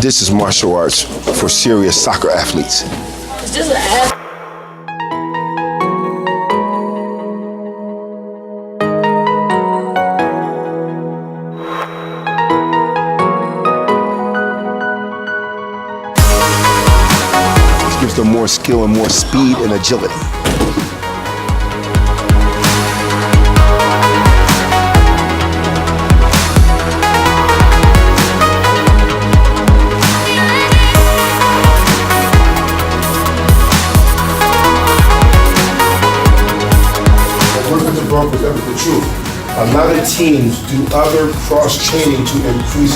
This is martial arts for serious soccer athletes. It's just an ass. This gives them more skill and more speed and agility. Broncos, ever the truth. A lot of teams do other cross training to increase